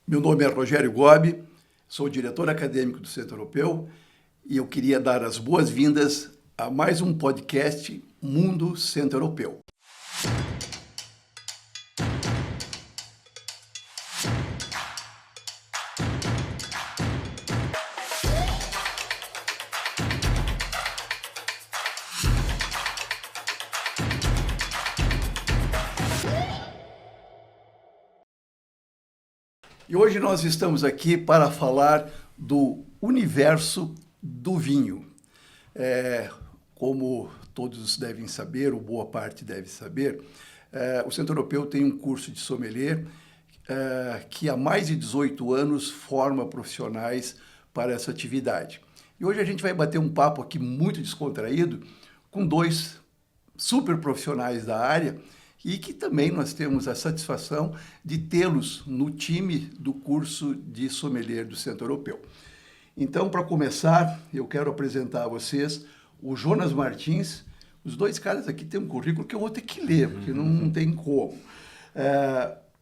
Meu nome é Rogério Gobi, sou diretor acadêmico do Centro Europeu e eu queria dar as boas-vindas a mais um podcast Mundo Centro Europeu. E hoje nós estamos aqui para falar do universo do vinho. Como todos devem saber, ou boa parte deve saber, o Centro Europeu tem um curso de sommelier que há mais de 18 anos forma profissionais para essa atividade. E hoje a gente vai bater um papo aqui muito descontraído com dois super profissionais da área e que também nós temos a satisfação de tê-los no time do curso de sommelier do Centro Europeu. Então, para começar, eu quero apresentar a vocês o Jonas Martins. Os dois caras aqui têm um currículo que eu vou ter que ler, porque não tem como.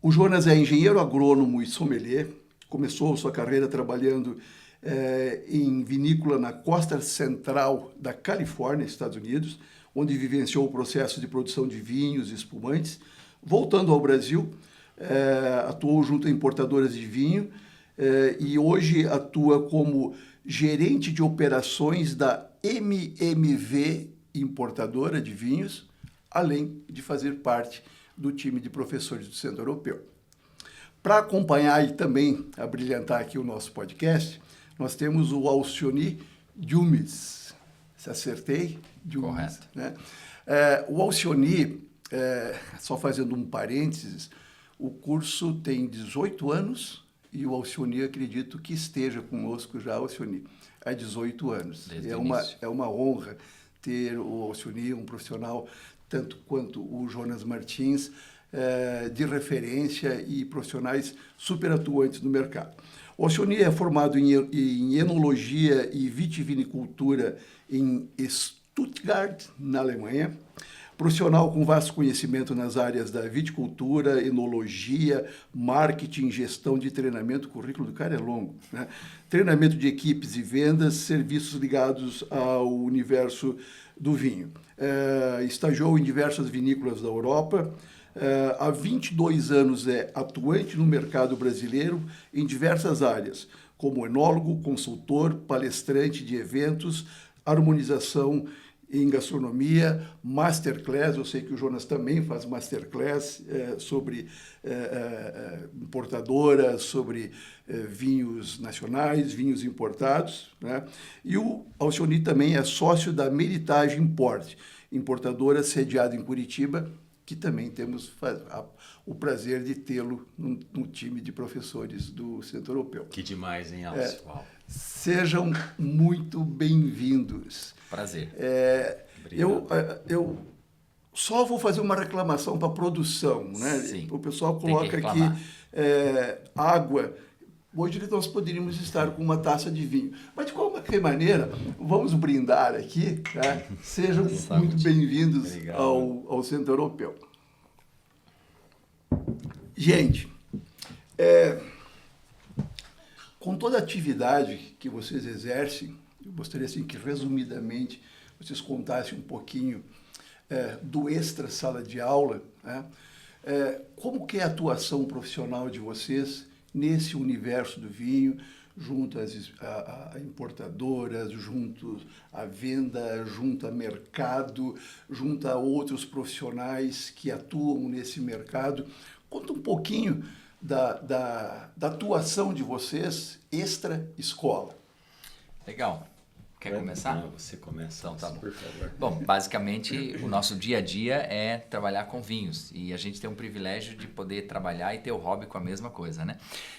O Jonas é engenheiro agrônomo e sommelier, começou sua carreira trabalhando em vinícola na costa central da Califórnia, Estados Unidos, onde vivenciou o processo de produção de vinhos e espumantes. Voltando ao Brasil, atuou junto a importadoras de vinho e hoje atua como gerente de operações da MMV Importadora de Vinhos, além de fazer parte do time de professores do Centro Europeu. Para acompanhar e também abrilhantar aqui o nosso podcast, nós temos o Alcione Dumes. Se acertei? Dumes, correto. Né? O Alcione, só fazendo um parênteses, o curso tem 18 anos e o Alcione, acredito que esteja conosco já, Alcione, há 18 anos. É uma honra ter o Alcione, um profissional, tanto quanto o Jonas Martins, de referência e profissionais super atuantes no mercado. O Alcione é formado em enologia e vitivinicultura em Stuttgart, na Alemanha, profissional com vasto conhecimento nas áreas da viticultura, enologia, marketing, gestão de treinamento, o currículo do cara é longo, né? Treinamento de equipes e vendas, serviços ligados ao universo do vinho. Estagiou em diversas vinícolas da Europa. Há 22 anos é atuante no mercado brasileiro em diversas áreas, como enólogo, consultor, palestrante de eventos, harmonização em gastronomia, masterclass. Eu sei que o Jonas também faz masterclass sobre importadoras, sobre vinhos nacionais, vinhos importados, né? E o Alcione também é sócio da Meritage Import, importadora sediada em Curitiba, que também temos o prazer de tê-lo no time de professores do Centro Europeu. Que demais, hein, Alcio? Sejam muito bem-vindos. Prazer. Eu só vou fazer uma reclamação para a produção, né? Sim. O pessoal coloca aqui água. Hoje nós poderíamos estar com uma taça de vinho. Mas de qualquer maneira, vamos brindar aqui, tá? Sejam muito bem-vindos ao Centro Europeu. Gente, com toda a atividade que vocês exercem, eu gostaria assim, que resumidamente vocês contassem um pouquinho do extra sala de aula, né? Como que é a atuação profissional de vocês nesse universo do vinho, junto a importadoras, junto à venda, junto a mercado, junto a outros profissionais que atuam nesse mercado. Conta um pouquinho da atuação de vocês extra-escola. Legal. Quer começar? Não, você começa. Então, tá bom. Por favor. Bom, basicamente, o nosso dia a dia é trabalhar com vinhos. E a gente tem um privilégio de poder trabalhar e ter o hobby com a mesma coisa, né?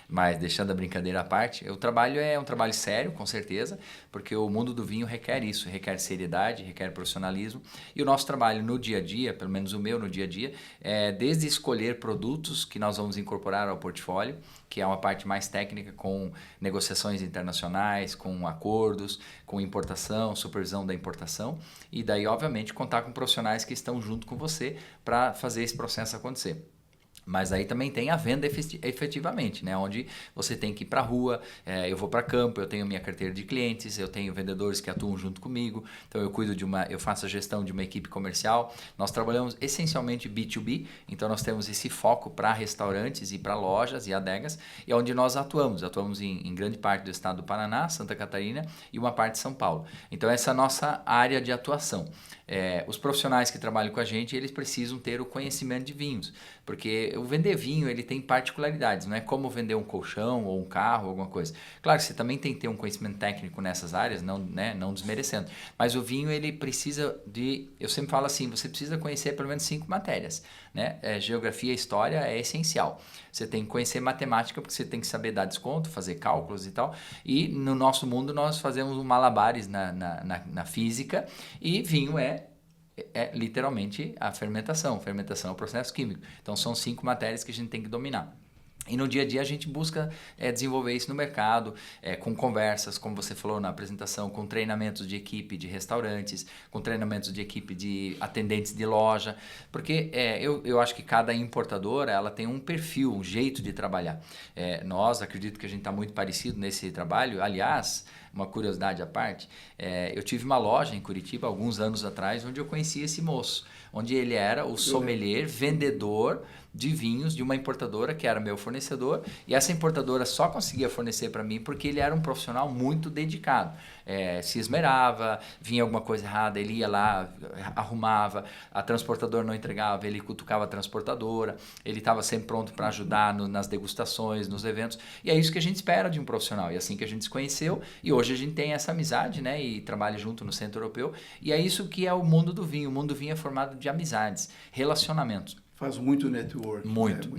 Mas, deixando a brincadeira à parte, o trabalho é um trabalho sério, com certeza, porque o mundo do vinho requer isso, requer seriedade, requer profissionalismo. E o nosso trabalho no dia a dia, pelo menos o meu no dia a dia, é desde escolher produtos que nós vamos incorporar ao portfólio, que é uma parte mais técnica, com negociações internacionais, com acordos, com importação, supervisão da importação, e daí, obviamente, contar com profissionais que estão junto com você para fazer esse processo acontecer. Mas aí também tem a venda efetivamente, né? Onde você tem que ir para a rua, eu vou para campo, eu tenho minha carteira de clientes, eu tenho vendedores que atuam junto comigo, então eu faço a gestão de uma equipe comercial. Nós trabalhamos essencialmente B2B, então nós temos esse foco para restaurantes e para lojas e adegas, e é onde nós atuamos em grande parte do estado do Paraná, Santa Catarina e uma parte de São Paulo. Então essa é a nossa área de atuação. Os profissionais que trabalham com a gente, eles precisam ter o conhecimento de vinhos, porque o vender vinho ele tem particularidades, não é como vender um colchão ou um carro, alguma coisa. Claro que você também tem que ter um conhecimento técnico nessas áreas, não, né, não desmerecendo, mas o vinho ele precisa eu sempre falo assim, você precisa conhecer pelo menos 5 matérias, né? Geografia e história é essencial. Você tem que conhecer matemática, porque você tem que saber dar desconto, fazer cálculos e tal, e no nosso mundo nós fazemos malabares na física, e vinho é literalmente a fermentação. Fermentação é o processo químico. Então, são 5 matérias que a gente tem que dominar. E no dia a dia a gente busca desenvolver isso no mercado, com conversas, como você falou na apresentação, com treinamentos de equipe de restaurantes, com treinamentos de equipe de atendentes de loja, porque eu acho que cada importadora ela tem um perfil, um jeito de trabalhar. Nós, acredito que a gente está muito parecido nesse trabalho. Aliás, uma curiosidade à parte, eu tive uma loja em Curitiba alguns anos atrás onde eu conheci esse moço, onde ele era o sommelier, vendedor de vinhos de uma importadora que era meu fornecedor, e essa importadora só conseguia fornecer para mim porque ele era um profissional muito dedicado. Se esmerava, vinha alguma coisa errada, ele ia lá, arrumava, a transportadora não entregava, ele cutucava a transportadora, ele estava sempre pronto para ajudar nas degustações, nos eventos, e é isso que a gente espera de um profissional, e assim que a gente se conheceu, e hoje a gente tem essa amizade, né, e trabalha junto no Centro Europeu, e é isso que é o mundo do vinho. O mundo do vinho é formado de amizades, relacionamentos. Faz muito network. Muito.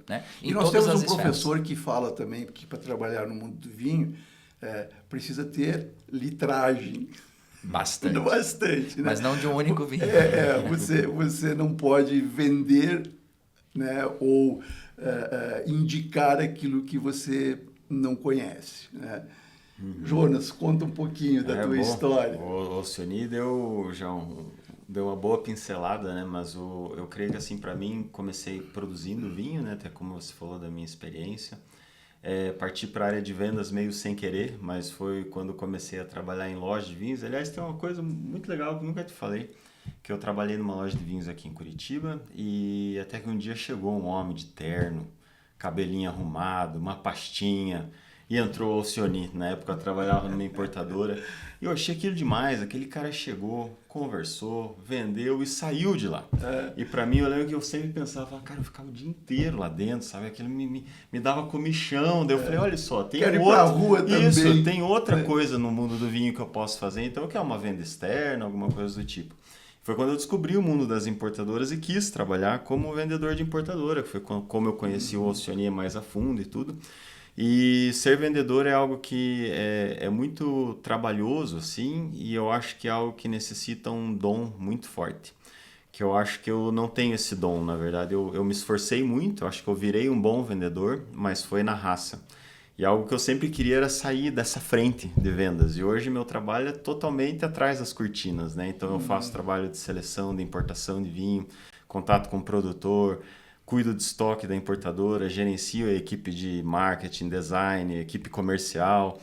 Né? E nós temos um professor que fala também que para trabalhar no mundo do vinho precisa ter litragem. Bastante. Bastante, né? Mas não de um único vinho. Você não pode vender, né, ou indicar aquilo que você não conhece, né? Jonas, conta um pouquinho da tua história. O Cioni deu uma boa pincelada, né? Mas eu creio que assim, para mim, comecei produzindo vinho, né? Até como você falou da minha experiência. Parti para a área de vendas meio sem querer, mas foi quando comecei a trabalhar em loja de vinhos. Aliás, tem uma coisa muito legal que nunca te falei, que eu trabalhei numa loja de vinhos aqui em Curitiba, e até que um dia chegou um homem de terno, cabelinho arrumado, uma pastinha, e entrou o Alcione. Na época eu trabalhava numa importadora, e eu achei aquilo demais. Aquele cara chegou, conversou, vendeu e saiu de lá. E para mim, eu lembro que eu sempre pensava, cara, eu ficava o dia inteiro lá dentro, sabe? Aquilo me dava comichão. Daí eu falei, olha só, tem tem outra coisa no mundo do vinho que eu posso fazer. Então, eu quero uma venda externa, alguma coisa do tipo. Foi quando eu descobri o mundo das importadoras e quis trabalhar como vendedor de importadora. Foi como eu conheci o Alcione mais a fundo e tudo. E ser vendedor é algo que é muito trabalhoso, assim, e eu acho que é algo que necessita um dom muito forte. Que eu acho que eu não tenho esse dom, na verdade. Eu me esforcei muito, eu acho que eu virei um bom vendedor, mas foi na raça. E algo que eu sempre queria era sair dessa frente de vendas. E hoje meu trabalho é totalmente atrás das cortinas, né? Então eu faço trabalho de seleção, de importação de vinho, contato com o produtor, cuido de estoque da importadora, gerencio a equipe de marketing, design, equipe comercial,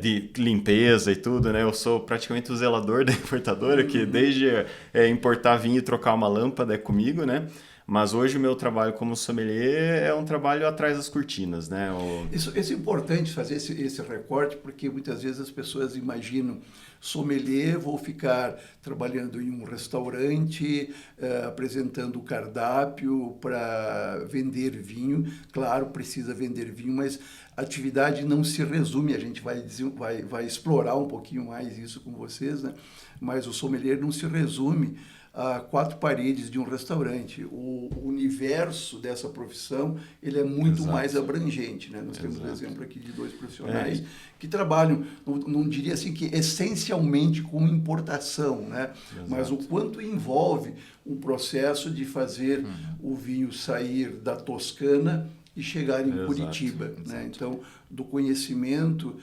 de limpeza e tudo, né? Eu sou praticamente o zelador da importadora, que desde importar vinho e trocar uma lâmpada é comigo, né? Mas hoje o meu trabalho como sommelier é um trabalho atrás das cortinas, né? Isso é importante fazer esse recorte, porque muitas vezes as pessoas imaginam sommelier, vou ficar trabalhando em um restaurante, apresentando o cardápio para vender vinho. Claro, precisa vender vinho, mas a atividade não se resume, a gente vai explorar um pouquinho mais isso com vocês, né? Mas o sommelier não se resume a 4 paredes de um restaurante. O universo dessa profissão ele é muito mais abrangente, né? Nós temos um exemplo aqui de 2 profissionais que trabalham, não diria assim que essencialmente com importação, né? Mas o quanto envolve um processo de fazer o vinho sair da Toscana e chegar em Curitiba, né? Então, do conhecimento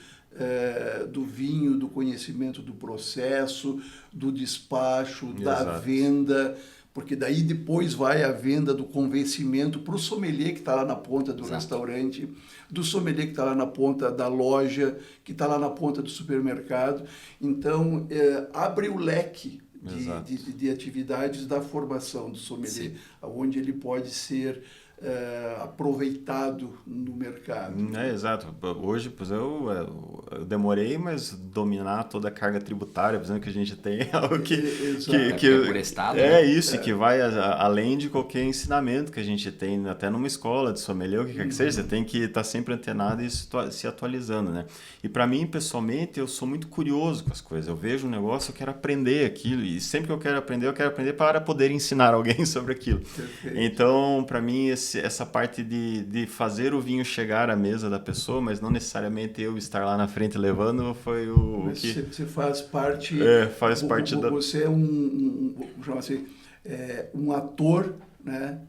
do vinho, do conhecimento do processo, do despacho, da venda, porque daí depois vai a venda do convencimento para o sommelier que está lá na ponta do restaurante, do sommelier que está lá na ponta da loja, que está lá na ponta do supermercado. Então, abre o leque de atividades da formação do sommelier, onde ele pode ser aproveitado no mercado. Exato. Hoje, pois eu demorei, mas dominar toda a carga tributária, por exemplo, que a gente tem é algo que é por estado, isso, que vai além de qualquer ensinamento que a gente tem, até numa escola de sommelier, o que quer que seja, você tem que estar sempre antenado e se atualizando, né? E para mim, pessoalmente, eu sou muito curioso com as coisas. Eu vejo um negócio, eu quero aprender aquilo, e sempre que eu quero aprender para poder ensinar alguém sobre aquilo. Perfeito. Então, para mim, essa parte de fazer o vinho chegar à mesa da pessoa, mas não necessariamente eu estar lá na frente levando, foi o que... Você faz parte... faz parte da... Você é um ator, né?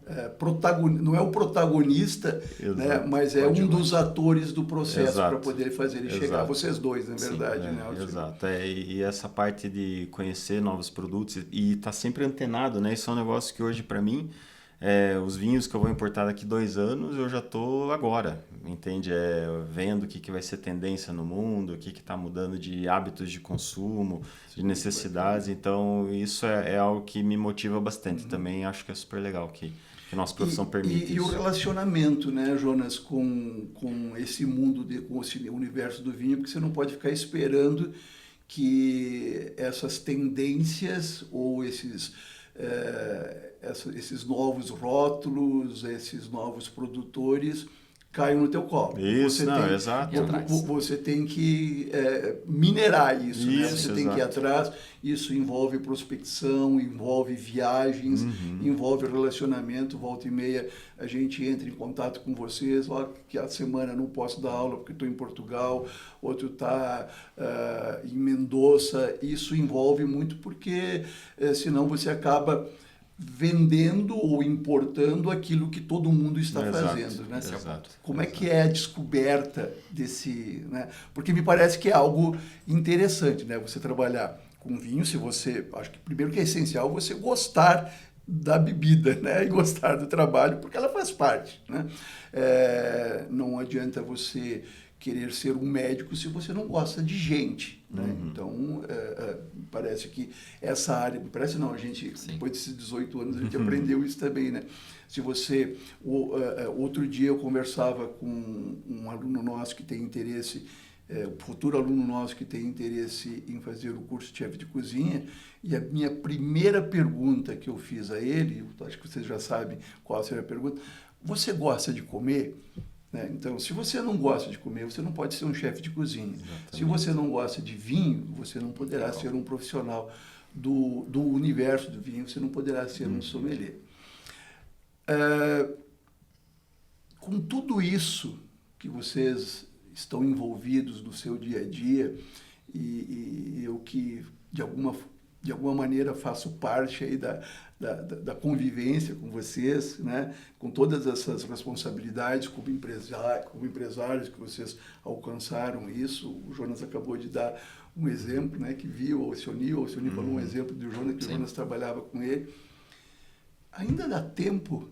Não é o protagonista, né? Mas é um dos atores do processo para poder fazer ele chegar. Vocês dois, na verdade. Sim, né? Exato. E essa parte de conhecer novos produtos e estar sempre antenado, né? Isso é um negócio que hoje, para mim... os vinhos que eu vou importar daqui 2 anos, eu já estou agora, entende? Vendo o que vai ser tendência no mundo, o que está mudando de hábitos de consumo, de necessidades. Então, isso é algo que me motiva bastante. Também acho que é super legal que nossa profissão permite e o relacionamento, né, Jonas, com esse mundo, com esse universo do vinho, porque você não pode ficar esperando que essas tendências ou esses novos rótulos, esses novos produtores caiam no teu colo. Isso, exato. Você tem que minerar isso, né? Você tem que ir atrás. Isso envolve prospecção, envolve viagens, envolve relacionamento. Volta e meia a gente entra em contato com vocês. Ó, que a semana não posso dar aula porque estou em Portugal, outro está em Mendoza. Isso envolve muito porque senão você acaba vendendo ou importando aquilo que todo mundo está fazendo, né? Exato. Como é que é a descoberta desse, né? Porque me parece que é algo interessante, né? Você trabalhar com vinho, acho que primeiro que é essencial você gostar da bebida, né? E gostar do trabalho, porque ela faz parte, né? Não adianta você querer ser um médico se você não gosta de gente, né? Então, parece que essa área... Parece não, a gente, depois desses 18 anos, a gente aprendeu isso também, né? Se você... outro dia eu conversava com um aluno nosso que tem interesse, futuro aluno nosso que tem interesse em fazer o curso de chefe de cozinha, e a minha primeira pergunta que eu fiz a ele, acho que vocês já sabem qual seria a pergunta: você gosta de comer? Então, se você não gosta de comer, você não pode ser um chefe de cozinha. Exatamente. Se você não gosta de vinho, você não poderá ser um profissional do universo do vinho, você não poderá ser um sommelier. Com tudo isso que vocês estão envolvidos no seu dia a dia, e eu que, de alguma maneira, faço parte aí da convivência com vocês, né? Com todas essas responsabilidades como empresários que vocês alcançaram isso. O Jonas acabou de dar um exemplo, né? Que viu o Alcioni falou um exemplo do Jonas, que o Jonas trabalhava com ele. Ainda dá tempo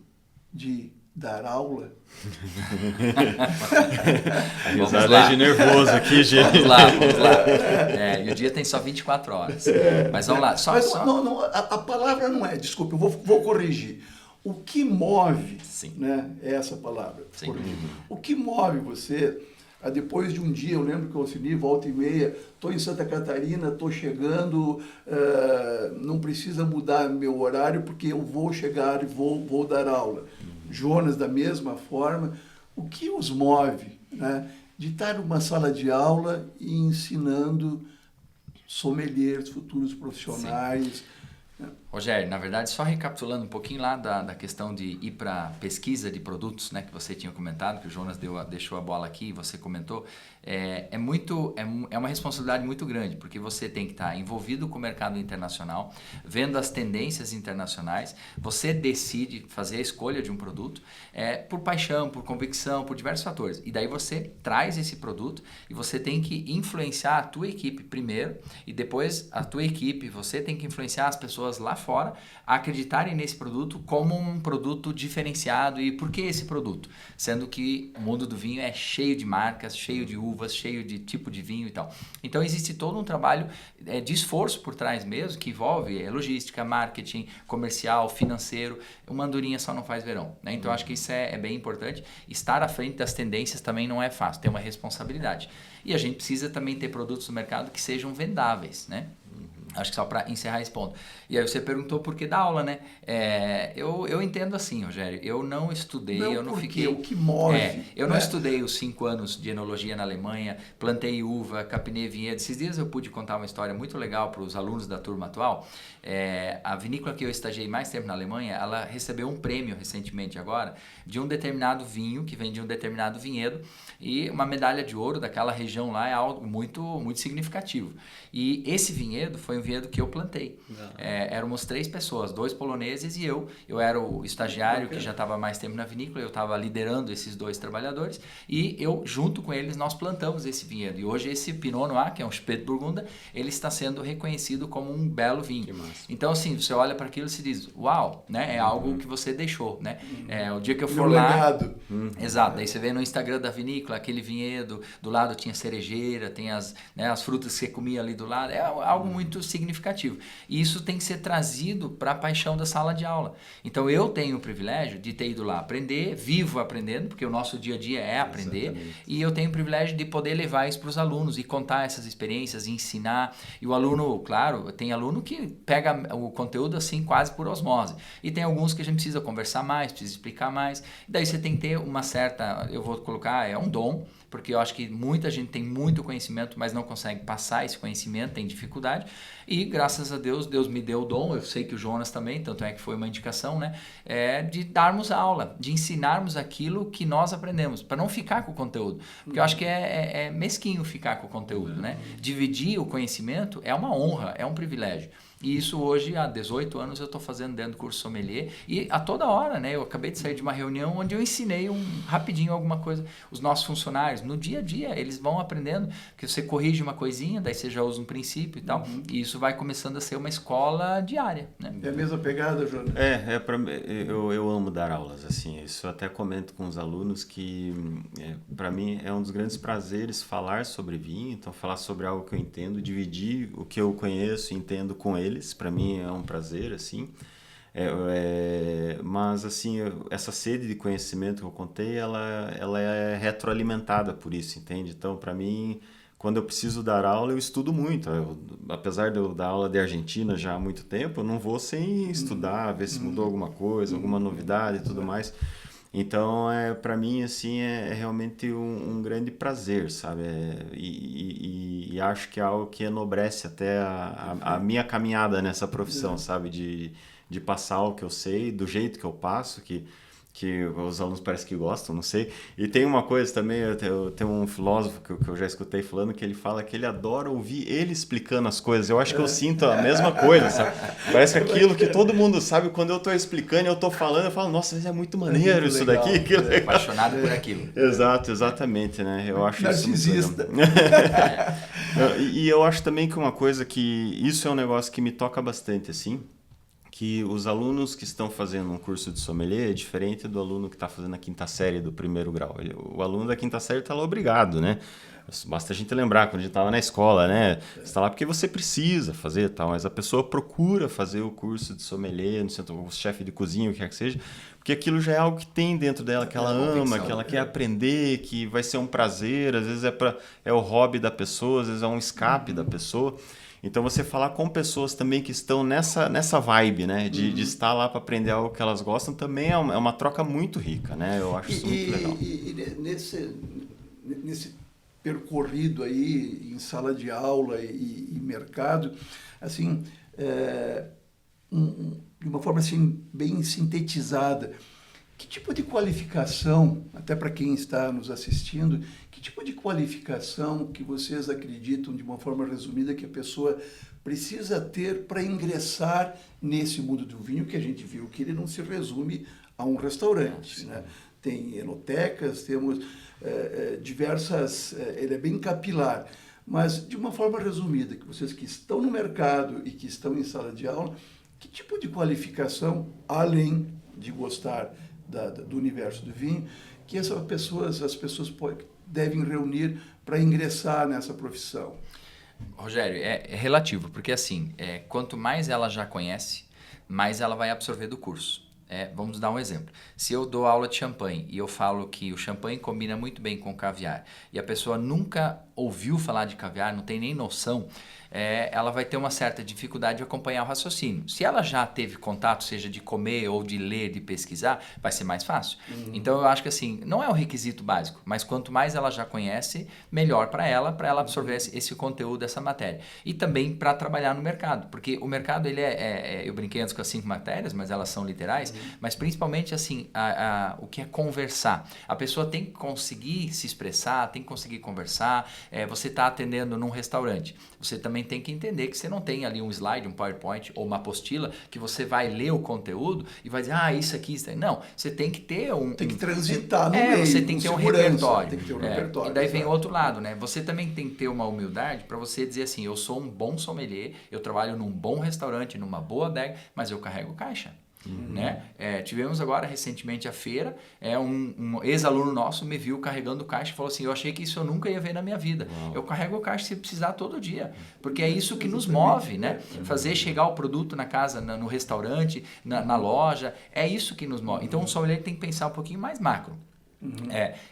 de dar aula? Risada de nervoso aqui, gente. Vamos lá. E o dia tem só 24 horas. Mas vamos lá. Não, a palavra não é, desculpe, eu vou corrigir. O que move, né, é essa palavra. O que move você, depois de um dia, eu lembro que eu Alcioni, volta e meia, estou em Santa Catarina, estou chegando, não precisa mudar meu horário porque eu vou chegar e vou dar aula. Jonas, da mesma forma, o que os move, né, de estar numa sala de aula e ensinando sommeliers, futuros profissionais? Rogério, na verdade, só recapitulando um pouquinho lá da questão de ir para pesquisa de produtos, né, que você tinha comentado, que o Jonas deixou a bola aqui e você comentou, é uma responsabilidade muito grande, porque você tem que estar envolvido com o mercado internacional, vendo as tendências internacionais, você decide fazer a escolha de um produto por paixão, por convicção, por diversos fatores. E daí você traz esse produto e você tem que influenciar a tua equipe primeiro, e depois a tua equipe, você tem que influenciar as pessoas lá fora a acreditarem nesse produto como um produto diferenciado. E por que esse produto? Sendo que o mundo do vinho é cheio de marcas, cheio de uvas, cheio de tipo de vinho e tal. Então existe todo um trabalho de esforço por trás mesmo, que envolve logística, marketing, comercial, financeiro. Uma andorinha só não faz verão, né? Então acho que isso é bem importante. Estar à frente das tendências também não é fácil, tem uma responsabilidade. E a gente precisa também ter produtos no mercado que sejam vendáveis, né? Acho que só para encerrar esse ponto. E aí você perguntou por que dar aula, né? Eu entendo assim, Rogério, eu não estudei, eu não fiquei... O que move. Eu não estudei os 5 anos de enologia na Alemanha, plantei uva, capinei vinhedo. Esses dias eu pude contar uma história muito legal para os alunos da turma atual. A vinícola que eu estagiei mais tempo na Alemanha, ela recebeu um prêmio recentemente agora de um determinado vinho, que vem de um determinado vinhedo, e uma medalha de ouro daquela região lá é algo muito, muito significativo. E esse vinhedo foi um vinhedo que eu plantei. Éramos 3 pessoas, 2 poloneses e eu. Eu era o estagiário que já estava mais tempo na vinícola, eu estava liderando esses 2 trabalhadores e eu, junto com eles, nós plantamos esse vinhedo. E hoje esse Pinot Noir, que é um Spätburgunder, ele está sendo reconhecido como um belo vinho. Então, assim, você olha para aquilo e se diz, uau, né? É algo que você deixou, né? O dia que eu for lá... legado. Exato. Daí você vê no Instagram da vinícola, aquele vinhedo, do lado tinha cerejeira, tem as frutas que você comia ali do lado. É algo muito significativo. E isso tem que ser trazido para a paixão da sala de aula. Então, eu tenho o privilégio de ter ido lá aprender, vivo aprendendo, porque o nosso dia a dia é aprender. Exatamente. E eu tenho o privilégio de poder levar isso para os alunos e contar essas experiências, e ensinar. E o aluno, claro, tem aluno que pega o conteúdo assim quase por osmose. E tem alguns que a gente precisa conversar mais, precisa explicar mais. E daí você tem que ter uma certa, eu vou colocar, um dom, porque eu acho que muita gente tem muito conhecimento, mas não consegue passar esse conhecimento, tem dificuldade. E graças a Deus, Deus me deu o dom, eu sei que o Jonas também, tanto é que foi uma indicação, né? De darmos aula, de ensinarmos aquilo que nós aprendemos, para não ficar com o conteúdo. Porque eu acho que é mesquinho ficar com o conteúdo, né? Dividir o conhecimento é uma honra, é um privilégio. E isso hoje, há 18 anos, eu estou fazendo dentro do curso sommelier e a toda hora, né? Eu acabei de sair de uma reunião onde eu ensinei rapidinho alguma coisa. Os nossos funcionários, no dia a dia, eles vão aprendendo, que você corrige uma coisinha, daí você já usa um princípio e tal, e isso vai começando a ser uma escola diária, né? É a mesma pegada, Jonas? Eu amo dar aulas, assim, isso eu até comento com os alunos que, para mim, é um dos grandes prazeres falar sobre vinho, então falar sobre algo que eu entendo, dividir o que eu conheço e entendo com eles, para mim é um prazer, assim, mas assim, essa sede de conhecimento que eu contei, ela é retroalimentada por isso, entende? Então, para mim, quando eu preciso dar aula, eu estudo muito. Apesar de eu dar aula de Argentina já há muito tempo, eu não vou sem estudar, ver se mudou alguma coisa, alguma novidade e tudo mais. Então, para mim, assim, é realmente um grande prazer, sabe? E acho que é algo que enobrece até a minha caminhada nessa profissão, sabe? De passar o que eu sei, do jeito que eu passo, que os alunos parecem que gostam, não sei. E tem uma coisa também, eu tenho um filósofo que eu já escutei falando, que ele fala que ele adora ouvir ele explicando as coisas. Eu acho que eu sinto a mesma coisa, sabe? Parece aquilo que todo mundo sabe, quando eu estou explicando e eu estou falando, eu falo, nossa, isso é muito maneiro, muito isso legal, daqui. Que legal. Apaixonado por aquilo. Exato, exatamente, né? Eu acho narcisista. E eu acho também que uma coisa que, isso é um negócio que me toca bastante, assim, que os alunos que estão fazendo um curso de sommelier é diferente do aluno que está fazendo a 5ª série do 1º grau. O aluno da 5ª série está lá obrigado, né? Basta a gente lembrar, quando a gente estava na escola, né? Você está lá porque você precisa fazer, tal, mas a pessoa procura fazer o curso de sommelier, no centro, o chefe de cozinha, o que quer que seja, porque aquilo já é algo que tem dentro dela, que ela ama, que ela quer aprender, que vai ser um prazer, às vezes é o hobby da pessoa, às vezes é um escape da pessoa. Então, você falar com pessoas também que estão nessa vibe, né? De estar lá para aprender algo que elas gostam, também é uma troca muito rica, né? Eu acho isso muito legal. E nesse percorrido aí, em sala de aula e mercado, assim, de uma forma assim, bem sintetizada, que tipo de qualificação, até para quem está nos assistindo, que tipo de qualificação que vocês acreditam, de uma forma resumida, que a pessoa precisa ter para ingressar nesse mundo do vinho, que a gente viu que ele não se resume a um restaurante, né? Tem enotecas, temos diversas... ele é bem capilar, mas de uma forma resumida, que vocês que estão no mercado e que estão em sala de aula, Que tipo de qualificação, além de gostar do universo do vinho, que as pessoas devem reunir para ingressar nessa profissão? Rogério, é relativo, porque assim, quanto mais ela já conhece, mais ela vai absorver do curso. Vamos dar um exemplo. Se eu dou aula de champanhe e eu falo que o champanhe combina muito bem com caviar e a pessoa nunca ouviu falar de caviar, não tem nem noção, ela vai ter uma certa dificuldade de acompanhar o raciocínio. Se ela já teve contato, seja de comer ou de ler, de pesquisar, vai ser mais fácil. Então eu acho que assim, não é um requisito básico, mas quanto mais ela já conhece, melhor para ela absorver esse conteúdo, essa matéria. E também para trabalhar no mercado, porque o mercado, ele eu brinquei antes com as 5 matérias, mas elas são literais, mas principalmente assim, o que é conversar. A pessoa tem que conseguir se expressar, tem que conseguir conversar. Você está atendendo num restaurante, você também tem que entender que você não tem ali um slide, um PowerPoint ou uma apostila que você vai ler o conteúdo e vai dizer, isso aqui, isso aí. Não, você tem que ter Tem que transitar no meio, você tem que ter um repertório. Tem que ter um repertório. E daí vem o outro lado, né? Você também tem que ter uma humildade para você dizer assim, eu sou um bom sommelier, eu trabalho num bom restaurante, numa boa adega, mas eu carrego caixa. Né? Tivemos agora recentemente a feira, um ex-aluno nosso me viu carregando caixa e falou assim, eu achei que isso eu nunca ia ver na minha vida. Eu carrego caixa se precisar todo dia, porque é isso que nos move, né? Fazer chegar o produto na casa, no restaurante, na loja, é isso que nos move. Então o sommelier tem que pensar um pouquinho mais macro.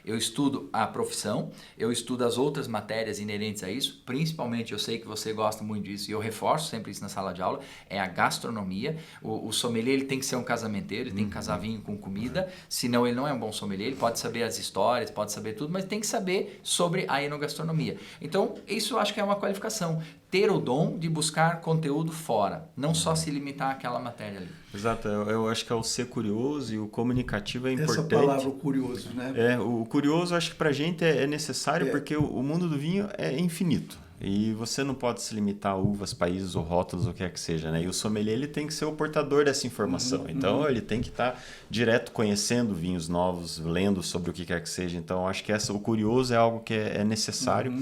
Eu estudo a profissão, eu estudo as outras matérias inerentes a isso, principalmente eu sei que você gosta muito disso e eu reforço sempre isso na sala de aula, é a gastronomia. O sommelier, ele tem que ser um casamenteiro, ele tem que casar vinho com comida, senão ele não é um bom sommelier. Ele pode saber as histórias, pode saber tudo, mas tem que saber sobre a enogastronomia. Então isso eu acho que é uma qualificação, ter o dom de buscar conteúdo fora, não só se limitar àquela matéria ali. Exato, eu acho que é o ser curioso e o comunicativo é importante. Essa palavra, o curioso, né? O curioso, acho que pra gente é necessário porque o mundo do vinho é infinito. E você não pode se limitar a uvas, países ou rótulos, o que é que seja, né? E o sommelier, ele tem que ser o portador dessa informação. Então, ele tem que estar direto conhecendo vinhos novos, lendo sobre o que quer que seja. Então, acho que o curioso é algo que é necessário.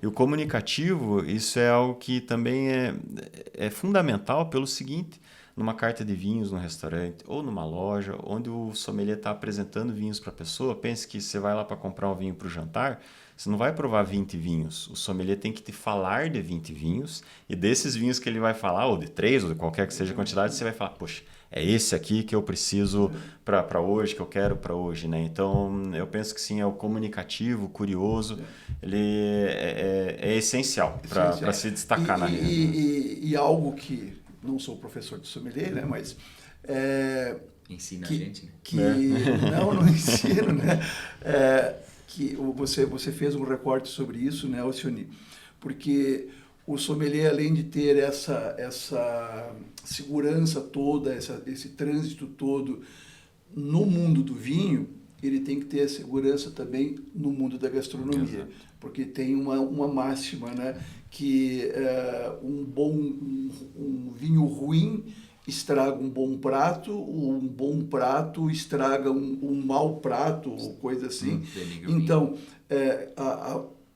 E o comunicativo, isso é algo que também é fundamental pelo seguinte: numa carta de vinhos no restaurante ou numa loja, onde o sommelier está apresentando vinhos para a pessoa, pense que você vai lá para comprar um vinho para o jantar, você não vai provar 20 vinhos. O sommelier tem que te falar de 20 vinhos, e desses vinhos que ele vai falar, ou de 3, ou de qualquer que seja a quantidade, você vai falar, poxa, é esse aqui que eu preciso para hoje, que eu quero para hoje, né? Então, eu penso que sim, é o comunicativo, o curioso, ele é essencial para se destacar na rede. E algo que, não sou professor de sommelier, né? Mas... Ensina a gente, né? Não ensino, né? Que você fez um recorte sobre isso, né, Alcione? Porque o sommelier, além de ter essa segurança toda, esse trânsito todo no mundo do vinho, ele tem que ter a segurança também no mundo da gastronomia. Exato. Porque tem uma máxima, né, que um vinho ruim estraga um bom prato, um bom prato estraga um mau prato, ou coisa assim. Então,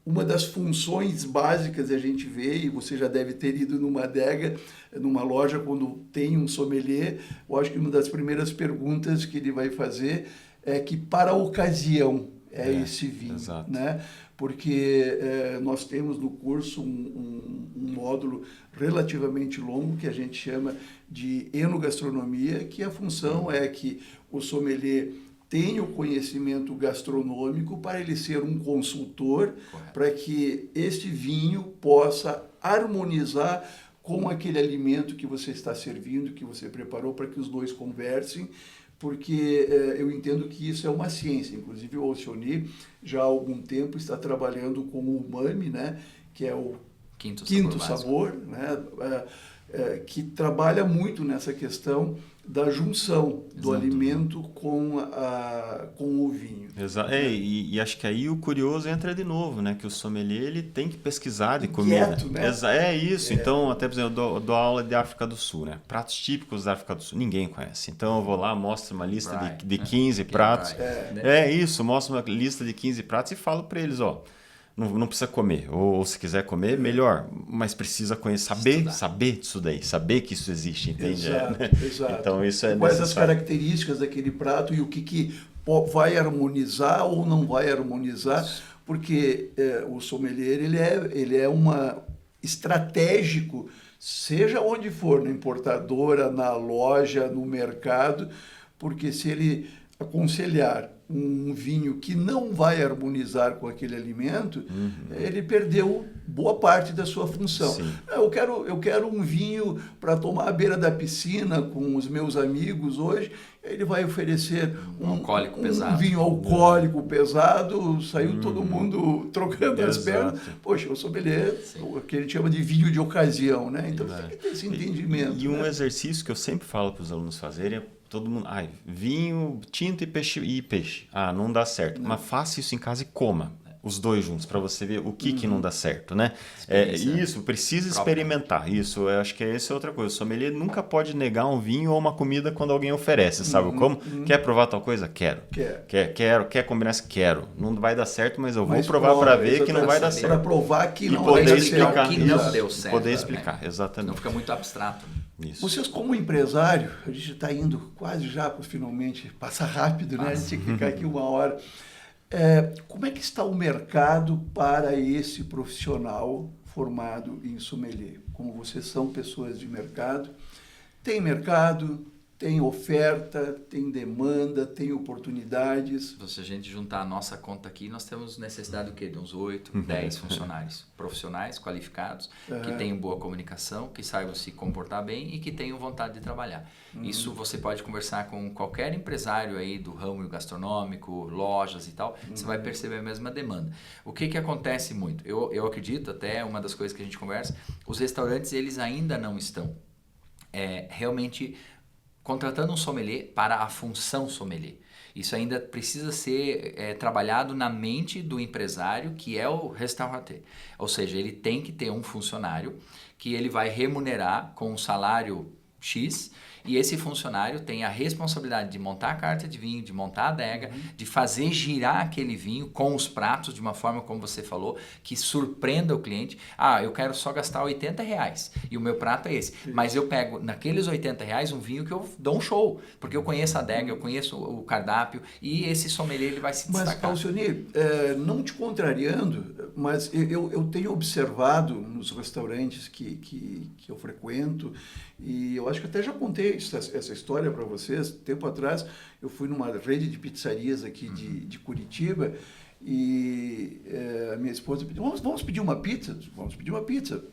uma das funções básicas a gente vê, e você já deve ter ido numa adega, numa loja, quando tem um sommelier, eu acho que uma das primeiras perguntas que ele vai fazer é que para a ocasião esse vinho, exato. Né? Porque nós temos no curso um módulo relativamente longo que a gente chama de enogastronomia, que a função é que o sommelier tenha o conhecimento gastronômico para ele ser um consultor, para que este vinho possa harmonizar com aquele alimento que você está servindo, que você preparou, para que os dois conversem, porque eu entendo que isso é uma ciência. Inclusive o Alcione já há algum tempo está trabalhando com o umami, né, que é o quinto sabor, né, que trabalha muito nessa questão da junção do alimento com o vinho. Exato. E acho que aí o curioso entra de novo, né? Que o sommelier, ele tem que pesquisar de comida. Né? É isso. Então, até, por exemplo, eu dou aula de África do Sul, né? Pratos típicos da África do Sul. Ninguém conhece. Então, eu vou lá, mostro uma lista de 15 pratos. Isso, mostro uma lista de 15 pratos e falo para eles, ó, não precisa comer. Ou se quiser comer, melhor. Mas precisa conhecer, saber disso daí, saber que isso existe, entende? Exato. Então isso é quais necessário. as características daquele prato e o que vai harmonizar ou não vai harmonizar, porque o sommelier ele é estratégico, seja onde for, na importadora, na loja, no mercado, porque se ele aconselhar um vinho que não vai harmonizar com aquele alimento, ele perdeu boa parte da sua função. Eu quero um vinho para tomar à beira da piscina com os meus amigos hoje. Ele vai oferecer um vinho alcoólico pesado, saiu todo mundo trocando as pernas. Poxa, o sommelier, o que ele chama de vinho de ocasião, né? Então tem que ter esse entendimento. E um exercício que eu sempre falo para os alunos fazerem é todo mundo, vinho, tinta e peixe. Não dá certo. Mas faça isso em casa e coma os dois juntos, para você ver o que não dá certo, né? Isso, precisa experimentar. Isso, eu acho que essa é outra coisa. O sommelier nunca pode negar um vinho ou uma comida quando alguém oferece, sabe como? Quer provar tal coisa? Quero. Quer combinar isso? Quero. Não vai dar certo, mas eu vou provar para ver que não vai dar certo. Para provar que não vai dar certo. Explicar que não deu certo. Poder explicar, exatamente. Não fica muito abstrato. Isso. Vocês, como empresário, a gente está indo quase já para finalmente, passa rápido, né? A gente tem que ficar aqui 1 hora. Como é que está o mercado para esse profissional formado em sommelier? Como vocês são pessoas de mercado, tem mercado, tem oferta, tem demanda, tem oportunidades. Se a gente juntar a nossa conta aqui, nós temos necessidade do quê? De uns 8, 10 funcionários profissionais, qualificados, que tenham boa comunicação, que saibam se comportar bem e que tenham vontade de trabalhar. Isso você pode conversar com qualquer empresário aí do ramo gastronômico, lojas e tal, você vai perceber a mesma demanda. O que acontece muito? Eu acredito, até uma das coisas que a gente conversa, os restaurantes eles ainda não estão realmente contratando um sommelier para a função sommelier. Isso ainda precisa ser trabalhado na mente do empresário, que é o restaurateur. Ou seja, ele tem que ter um funcionário que ele vai remunerar com um salário X, e esse funcionário tem a responsabilidade de montar a carta de vinho, de montar a adega, de fazer girar aquele vinho com os pratos de uma forma, como você falou, que surpreenda o cliente. Eu quero só gastar R$80 e o meu prato é esse. Mas eu pego naqueles R$80 um vinho que eu dou um show, porque eu conheço a adega, eu conheço o cardápio e esse sommelier ele vai se destacar. Mas, Alcione, não te contrariando, mas eu tenho observado nos restaurantes que eu frequento, e eu acho que até já contei essa história para vocês. Tempo atrás eu fui numa rede de pizzarias aqui de Curitiba e a minha esposa pediu, vamos pedir uma pizza? Vamos pedir uma pizza.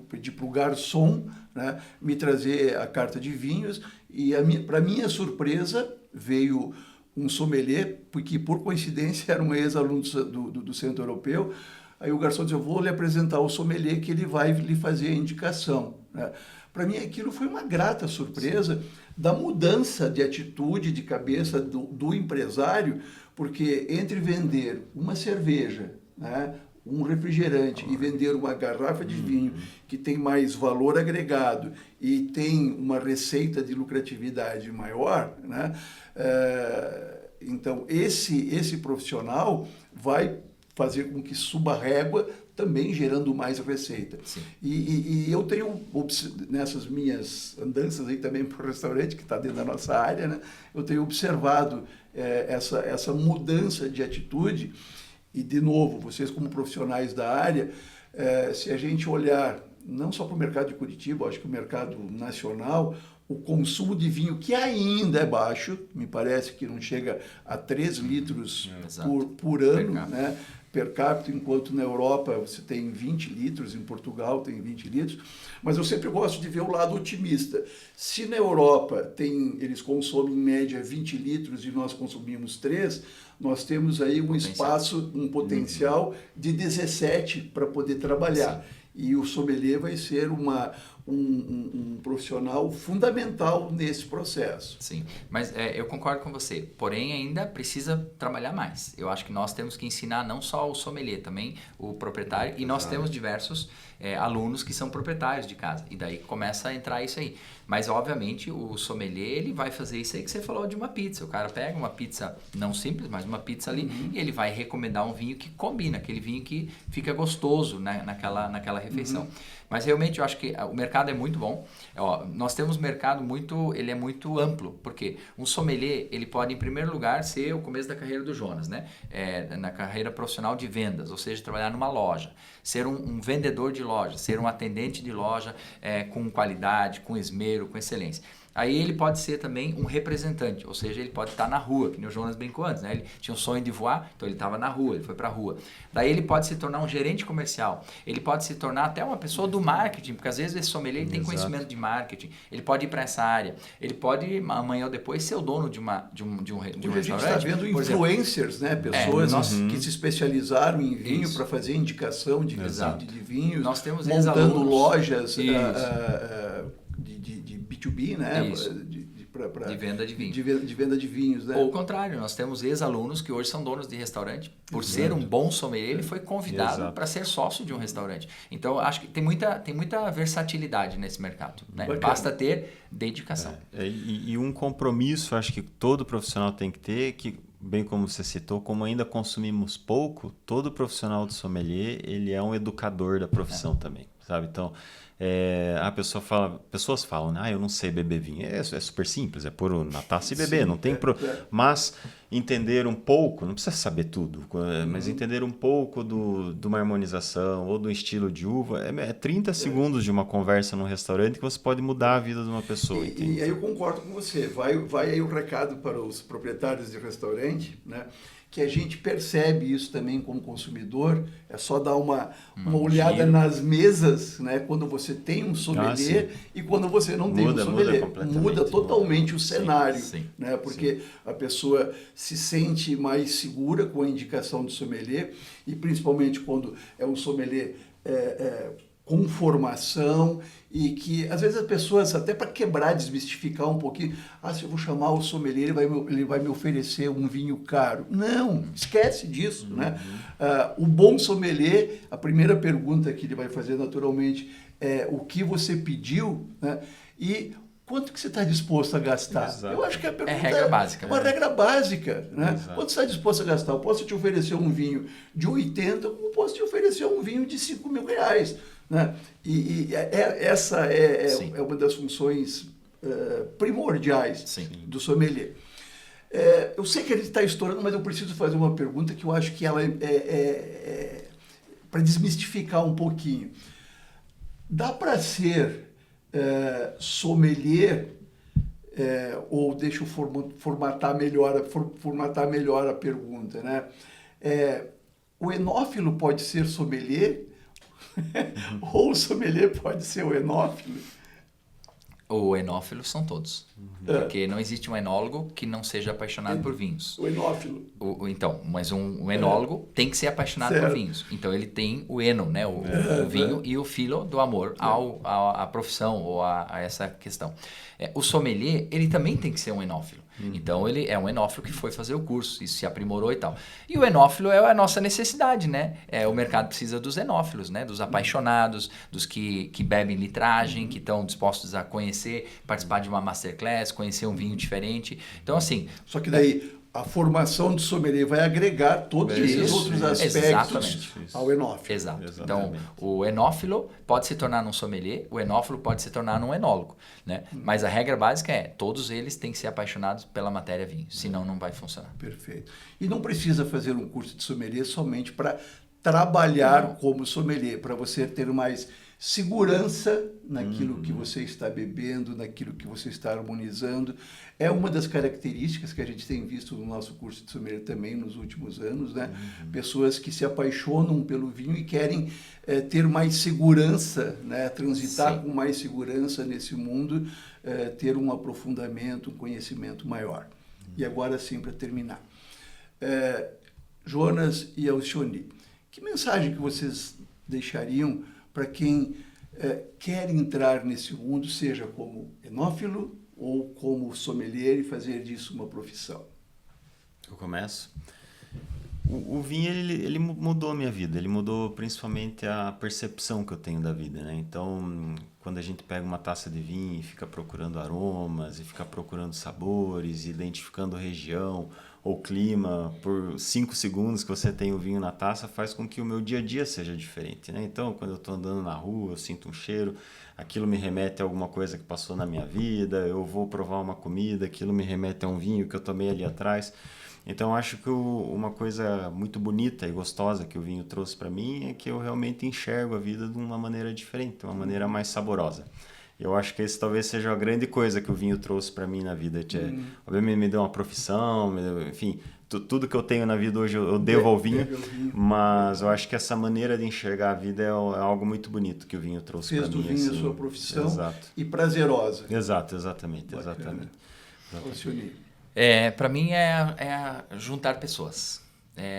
Pedi para o garçom, né, me trazer a carta de vinhos e para minha surpresa veio um sommelier, porque por coincidência era um ex-aluno do Centro Europeu. Aí o garçom disse, eu vou lhe apresentar o sommelier que ele vai lhe fazer a indicação, né? Para mim aquilo foi uma grata surpresa da mudança de atitude, de cabeça do empresário, porque entre vender uma cerveja, né, um refrigerante e vender uma garrafa de vinho que tem mais valor agregado e tem uma receita de lucratividade maior, né, então esse profissional vai fazer com que suba a régua, também gerando mais receita. E eu tenho, nessas minhas andanças aí também para o restaurante, que está dentro da nossa área, né, eu tenho observado essa mudança de atitude. E, de novo, vocês como profissionais da área, se a gente olhar não só para o mercado de Curitiba, acho que o mercado nacional, o consumo de vinho, que ainda é baixo, me parece que não chega a 3 litros por ano, né, per capita, enquanto na Europa você tem 20 litros, em Portugal tem 20 litros, mas eu sempre gosto de ver o lado otimista. Se na Europa eles consomem em média 20 litros e nós consumimos 3, nós temos aí um espaço, um potencial de 17 para poder trabalhar. Sim. E o sommelier vai ser um profissional fundamental nesse processo. Sim, mas eu concordo com você, porém ainda precisa trabalhar mais. Eu acho que nós temos que ensinar não só o sommelier, também o proprietário, e nós temos diversos alunos que são proprietários de casa, e daí começa a entrar isso aí. Mas, obviamente, o sommelier, ele vai fazer isso aí que você falou de uma pizza. O cara pega uma pizza, não simples, mas uma pizza ali, e ele vai recomendar um vinho que combina, aquele vinho que fica gostoso, né, naquela refeição. Mas, realmente, eu acho que o mercado é muito bom. Nós temos um mercado ele é muito amplo, porque um sommelier, ele pode, em primeiro lugar, ser o começo da carreira do Jonas, né? Na carreira profissional de vendas, ou seja, trabalhar numa loja, ser um vendedor de loja, ser um atendente de loja com qualidade, com esmero, com excelência. Aí ele pode ser também um representante, ou seja, ele pode estar na rua, que nem o Jonas brincou antes, né? Ele tinha um sonho de voar, então ele estava na rua, ele foi para a rua. Daí ele pode se tornar um gerente comercial, ele pode se tornar até uma pessoa do marketing, porque às vezes esse sommelier ele tem conhecimento de marketing, ele pode ir para essa área, ele pode amanhã ou depois ser o dono de um restaurante. A gente está vendo influencers, né? Pessoas que se especializaram em vinho para fazer indicação de vinhos, nós temos montando lojas de B2B, né? De venda de vinho. De venda de vinhos, né? Ou o contrário, nós temos ex-alunos que hoje são donos de restaurante. Por ser um bom sommelier, ele foi convidado para ser sócio de um restaurante. Então, acho que tem muita versatilidade nesse mercado, né? Basta ter dedicação. E um compromisso, acho que todo profissional tem que ter, que, bem como você citou, como ainda consumimos pouco, todo profissional de sommelier, ele é um educador da profissão também, sabe? Então, pessoas falam, eu não sei beber vinho. É super simples, é pôr na taça e beber, não tem Mas entender um pouco, não precisa saber tudo, mas entender um pouco de uma harmonização ou do estilo de uva, 30 segundos de uma conversa num restaurante que você pode mudar a vida de uma pessoa. E aí eu concordo com você. Vai aí o recado para os proprietários de restaurante, né? Que a gente percebe isso também como consumidor, é só dar uma olhada nas mesas, né? Quando você tem um sommelier e quando você não tem um sommelier. Muda totalmente o cenário, né? Porque a pessoa se sente mais segura com a indicação do sommelier, e principalmente quando é um sommelier com formação, e que às vezes as pessoas, até para quebrar, desmistificar um pouquinho, se eu vou chamar o sommelier, ele vai me oferecer um vinho caro. Não, esquece disso, né? O bom sommelier, a primeira pergunta que ele vai fazer naturalmente é o que você pediu, né? E quanto que você está disposto a gastar? Exato. Eu acho que a pergunta regra básica. É uma regra básica, né? Exato. Quanto você está disposto a gastar? Eu posso te oferecer um vinho de 80, como posso te oferecer um vinho de 5 mil reais. Né? Essa é uma das funções primordiais do sommelier. Eu sei que ele está estourando, mas eu preciso fazer uma pergunta que eu acho que ela para desmistificar um pouquinho. Dá para ser sommelier, ou deixa eu formatar melhor a pergunta, né? O enófilo pode ser sommelier? Ou o sommelier pode ser o enófilo? O enófilo são todos. Porque não existe um enólogo que não seja apaixonado por vinhos. O enófilo. Mas um enólogo tem que ser apaixonado por vinhos. Então ele tem o eno, né? O vinho, e o filo do amor à profissão ou a essa questão. O sommelier, ele também tem que ser um enófilo. Então ele é um enófilo que foi fazer o curso e se aprimorou e tal. E o enófilo é a nossa necessidade, né? O mercado precisa dos enófilos, né? Dos apaixonados, dos que bebem litragem, que estão dispostos a conhecer, participar de uma masterclass, conhecer um vinho diferente. Então, assim... Só que daí a formação do sommelier vai agregar todos esses outros aspectos ao enófilo. Exato. Então, o enófilo pode se tornar num sommelier, o enófilo pode se tornar num enólogo, né? Mas a regra básica todos eles têm que ser apaixonados pela matéria vinho, senão não vai funcionar. Perfeito. E não precisa fazer um curso de sommelier somente para trabalhar como sommelier, para você ter mais segurança naquilo que você está bebendo, naquilo que você está harmonizando. É uma das características que a gente tem visto no nosso curso de sommelier também nos últimos anos, né? Pessoas que se apaixonam pelo vinho e querem ter mais segurança, né? Transitar com mais segurança nesse mundo, ter um aprofundamento, um conhecimento maior. E agora sim, para terminar. Jonas e Alcione, que mensagem que vocês deixariam para quem quer entrar nesse mundo, seja como enófilo ou como sommelier, e fazer disso uma profissão? Eu começo. O vinho, ele mudou a minha vida. Ele mudou principalmente a percepção que eu tenho da vida, né? Então, quando a gente pega uma taça de vinho e fica procurando aromas, e fica procurando sabores, identificando região ou clima, por 5 segundos que você tem o vinho na taça, faz com que o meu dia a dia seja diferente, né? Então, quando eu estou andando na rua, eu sinto um cheiro, aquilo me remete a alguma coisa que passou na minha vida, eu vou provar uma comida, aquilo me remete a um vinho que eu tomei ali atrás. Então, acho que uma coisa muito bonita e gostosa que o vinho trouxe para mim é que eu realmente enxergo a vida de uma maneira diferente, uma maneira mais saborosa. Eu acho que esse talvez seja a grande coisa que o vinho trouxe para mim na vida. Obviamente me deu uma profissão, enfim, tudo que eu tenho na vida hoje eu devo ao vinho, mas eu acho que essa maneira de enxergar a vida é algo muito bonito que o vinho trouxe para mim. Fez do vinho assim, a sua profissão. Exato. E prazerosa. Exatamente. Para mim é juntar pessoas.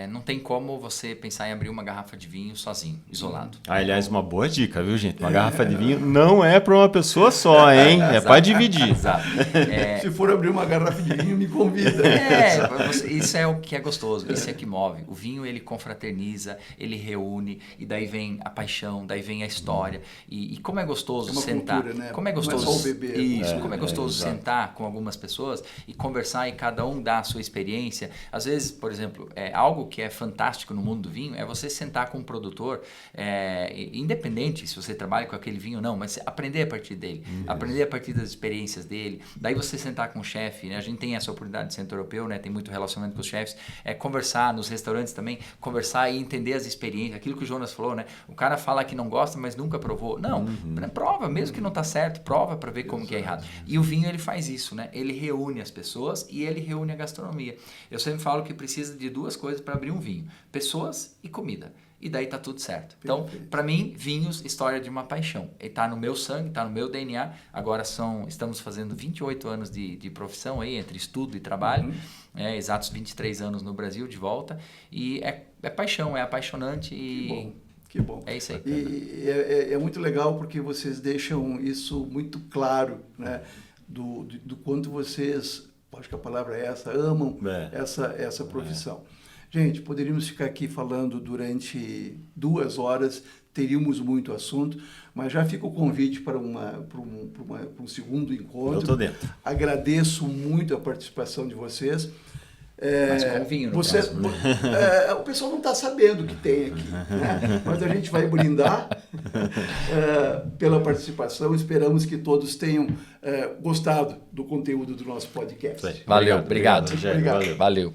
Não tem como você pensar em abrir uma garrafa de vinho sozinho, isolado. Aliás, uma boa dica, viu, gente? Uma garrafa de vinho não é para uma pessoa só, hein? É para dividir. Exato. Se for abrir uma garrafa de vinho, me convida. Isso é o que é gostoso, isso é que move. O vinho, ele confraterniza, ele reúne, e daí vem a paixão, daí vem a história. E como é gostoso sentar... Cultura, né? Como é gostoso, não é só o beber. Isso, como é gostoso sentar com algumas pessoas e conversar, e cada um dar a sua experiência. Às vezes, por exemplo, algo que é fantástico no mundo do vinho é você sentar com um produtor, independente se você trabalha com aquele vinho ou não, mas aprender a partir dele, aprender a partir das experiências dele. Daí você sentar com um chefe, né? A gente tem essa oportunidade de Centro Europeu, né? Tem muito relacionamento com os chefes, conversar nos restaurantes também, conversar e entender as experiências, aquilo que o Jonas falou, né? O cara fala que não gosta, mas nunca provou. Não, prova, mesmo que não tá certo, prova para ver como que é errado. E o vinho, ele faz isso, né? Ele reúne as pessoas e ele reúne a gastronomia. Eu sempre falo que precisa de 2 coisas para abrir um vinho: pessoas e comida. E daí tá tudo certo. Então, para mim, vinhos, história de uma paixão. Ele tá no meu sangue, tá no meu DNA. Agora estamos fazendo 28 anos de profissão aí, entre estudo e trabalho. Exatos 23 anos no Brasil, de volta. E é paixão, é apaixonante. Que bom. É isso aí. E é muito legal porque vocês deixam isso muito claro, né? Do quanto vocês, acho que a palavra é essa, amam essa profissão. Gente, poderíamos ficar aqui falando durante 2 horas, teríamos muito assunto, mas já fica o convite para um segundo encontro. Eu estou dentro. Agradeço muito a participação de vocês. Mas com vinho no próximo, né? O pessoal não está sabendo o que tem aqui, né? Mas a gente vai brindar pela participação. Esperamos que todos tenham gostado do conteúdo do nosso podcast. Valeu, obrigado. Valeu.